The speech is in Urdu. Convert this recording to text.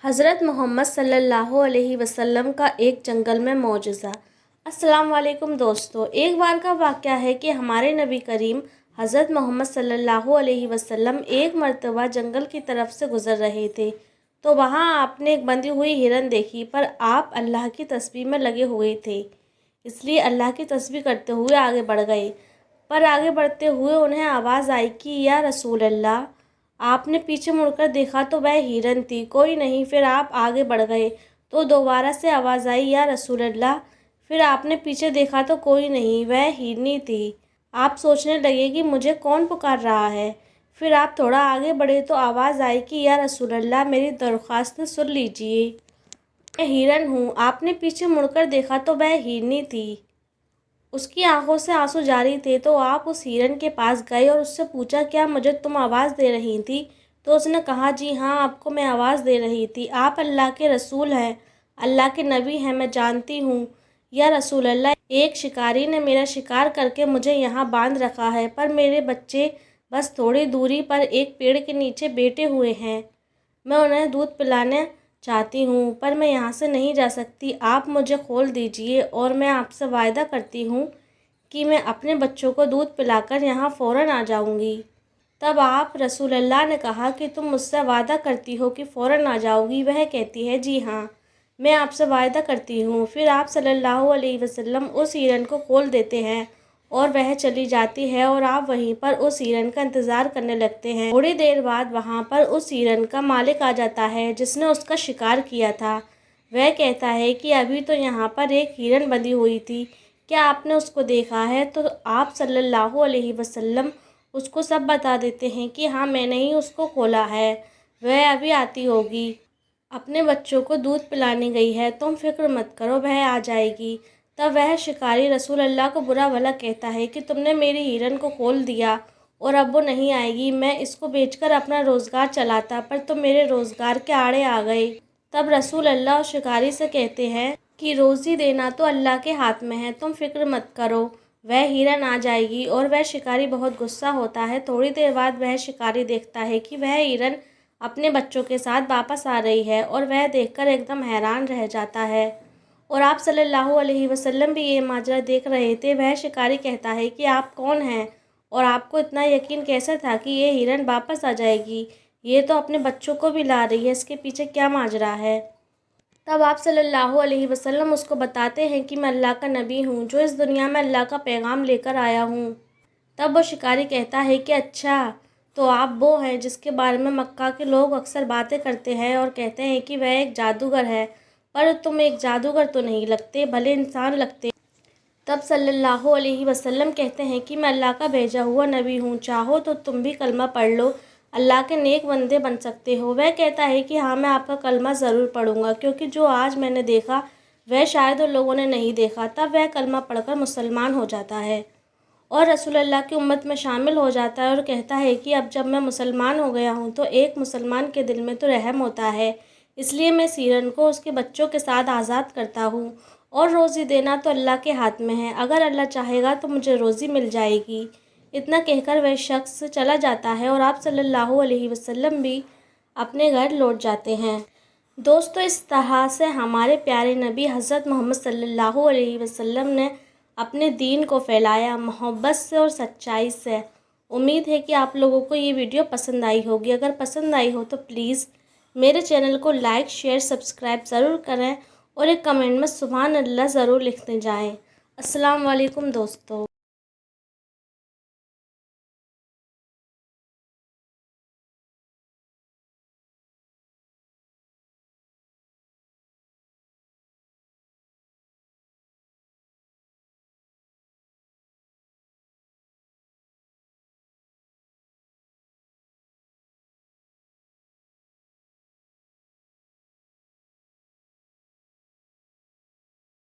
حضرت محمد صلی اللہ علیہ وسلم کا ایک جنگل میں معجزہ۔ السلام علیکم دوستو، ایک بار کا واقعہ ہے کہ ہمارے نبی کریم حضرت محمد صلی اللہ علیہ وسلم ایک مرتبہ جنگل کی طرف سے گزر رہے تھے تو وہاں آپ نے ایک بندھی ہوئی ہرن دیکھی، پر آپ اللہ کی تسبیح میں لگے ہوئے تھے، اس لیے اللہ کی تسبیح کرتے ہوئے آگے بڑھ گئے۔ پر آگے بڑھتے ہوئے انہیں آواز آئی کہ یا رسول اللہ۔ آپ نے پیچھے مڑ کر دیکھا تو وہ ہرن تھی، کوئی نہیں۔ پھر آپ آگے بڑھ گئے تو دوبارہ سے آواز آئی یا رسول اللہ۔ پھر آپ نے پیچھے دیکھا تو کوئی نہیں، وہ ہرنی تھی۔ آپ سوچنے لگے کہ مجھے کون پکار رہا ہے۔ پھر آپ تھوڑا آگے بڑھے تو آواز آئی کہ یا رسول اللہ، میری درخواست سن لیجئے، میں ہرن ہوں۔ آپ نے پیچھے مڑ کر دیکھا تو وہ ہرنی تھی، اس کی آنکھوں سے آنسو جاری تھے۔ تو آپ اس ہرن کے پاس گئے اور اس سے پوچھا کیا مجھے تم آواز دے رہی تھی؟ تو اس نے کہا جی ہاں، آپ کو میں آواز دے رہی تھی، آپ اللہ کے رسول ہیں، اللہ کے نبی ہیں، میں جانتی ہوں یا رسول اللہ۔ ایک شکاری نے میرا شکار کر کے مجھے یہاں باندھ رکھا ہے، پر میرے بچے بس تھوڑی دوری پر ایک پیڑ کے نیچے بیٹھے ہوئے ہیں، میں انہیں دودھ پلانا چاہتی ہوں، پر میں یہاں سے نہیں جا سکتی۔ آپ مجھے کھول دیجئے اور میں آپ سے وعدہ کرتی ہوں کہ میں اپنے بچوں کو دودھ پلا کر یہاں فوراً آ جاؤں گی۔ تب آپ رسول اللہ نے کہا کہ تم مجھ سے وعدہ کرتی ہو کہ فوراً آ جاؤ گی؟ وہ کہتی ہے جی ہاں، میں آپ سے وعدہ کرتی ہوں۔ پھر آپ صلی اللہ علیہ وسلم اس ہرن کو کھول دیتے ہیں اور وہ چلی جاتی ہے اور آپ وہیں پر اس ہرن کا انتظار کرنے لگتے ہیں۔ تھوڑی دیر بعد وہاں پر اس ہرن کا مالک آ جاتا ہے جس نے اس کا شکار کیا تھا۔ وہ کہتا ہے کہ ابھی تو یہاں پر ایک ہرن بندھی ہوئی تھی، کیا آپ نے اس کو دیکھا ہے؟ تو آپ صلی اللہ علیہ وسلم اس کو سب بتا دیتے ہیں کہ ہاں، میں نے ہی اس کو کھولا ہے، وہ ابھی آتی ہوگی، اپنے بچوں کو دودھ پلانے گئی ہے، تم فکر مت کرو، وہ آ جائے گی۔ تب وہ شکاری رسول اللہ کو برا بھلا کہتا ہے کہ تم نے میری ہرن کو کھول دیا اور اب وہ نہیں آئے گی، میں اس کو بیچ کر اپنا روزگار چلاتا، پر تم میرے روزگار کے آڑے آ گئے۔ تب رسول اللہ اس شکاری سے کہتے ہیں کہ روزی دینا تو اللہ کے ہاتھ میں ہے، تم فکر مت کرو، وہ ہرن آ جائے گی۔ اور وہ شکاری بہت غصہ ہوتا ہے۔ تھوڑی دیر بعد وہ شکاری دیکھتا ہے کہ وہ ہرن اپنے بچوں کے ساتھ واپس آ رہی ہے اور وہ دیکھ کر ایک دم حیران رہ جاتا ہے، اور آپ صلی اللہ علیہ وسلم بھی یہ ماجرا دیکھ رہے تھے۔ وہ شکاری کہتا ہے کہ آپ کون ہیں اور آپ کو اتنا یقین کیسے تھا کہ یہ ہرن واپس آ جائے گی؟ یہ تو اپنے بچوں کو بھی لا رہی ہے، اس کے پیچھے کیا ماجرا ہے؟ تب آپ صلی اللہ علیہ وسلم اس کو بتاتے ہیں کہ میں اللہ کا نبی ہوں جو اس دنیا میں اللہ کا پیغام لے کر آیا ہوں۔ تب وہ شکاری کہتا ہے کہ اچھا، تو آپ وہ ہیں جس کے بارے میں مکہ کے لوگ اکثر باتیں کرتے ہیں اور کہتے ہیں کہ وہ ایک جادوگر ہے، پر تم ایک جادوگر تو نہیں لگتے، بھلے انسان لگتے۔ تب صلی اللہ علیہ وسلم کہتے ہیں کہ میں اللہ کا بھیجا ہوا نبی ہوں، چاہو تو تم بھی کلمہ پڑھ لو، اللہ کے نیک بندے بن سکتے ہو۔ وہ کہتا ہے کہ ہاں، میں آپ کا کلمہ ضرور پڑھوں گا، کیونکہ جو آج میں نے دیکھا وہ شاید ان لوگوں نے نہیں دیکھا۔ تب وہ کلمہ پڑھ کر مسلمان ہو جاتا ہے اور رسول اللہ کی امت میں شامل ہو جاتا ہے اور کہتا ہے کہ اب جب میں مسلمان ہو گیا ہوں تو ایک مسلمان کے دل میں تو رحم ہوتا ہے، اس لیے میں اس ہرن کو اس کے بچوں کے ساتھ آزاد کرتا ہوں، اور روزی دینا تو اللہ کے ہاتھ میں ہے، اگر اللہ چاہے گا تو مجھے روزی مل جائے گی۔ اتنا کہہ کر وہ شخص چلا جاتا ہے اور آپ صلی اللہ علیہ وسلم بھی اپنے گھر لوٹ جاتے ہیں۔ دوستو، اس طرح سے ہمارے پیارے نبی حضرت محمد صلی اللہ علیہ وسلم نے اپنے دین کو پھیلایا محبت سے اور سچائی سے۔ امید ہے کہ آپ لوگوں کو یہ ویڈیو پسند آئی ہوگی۔ اگر پسند آئی ہو تو پلیز میرے چینل کو لائک، شیئر، سبسکرائب ضرور کریں اور ایک کمنٹ میں سبحان اللہ ضرور لکھتے جائیں۔ السلام علیکم دوستو۔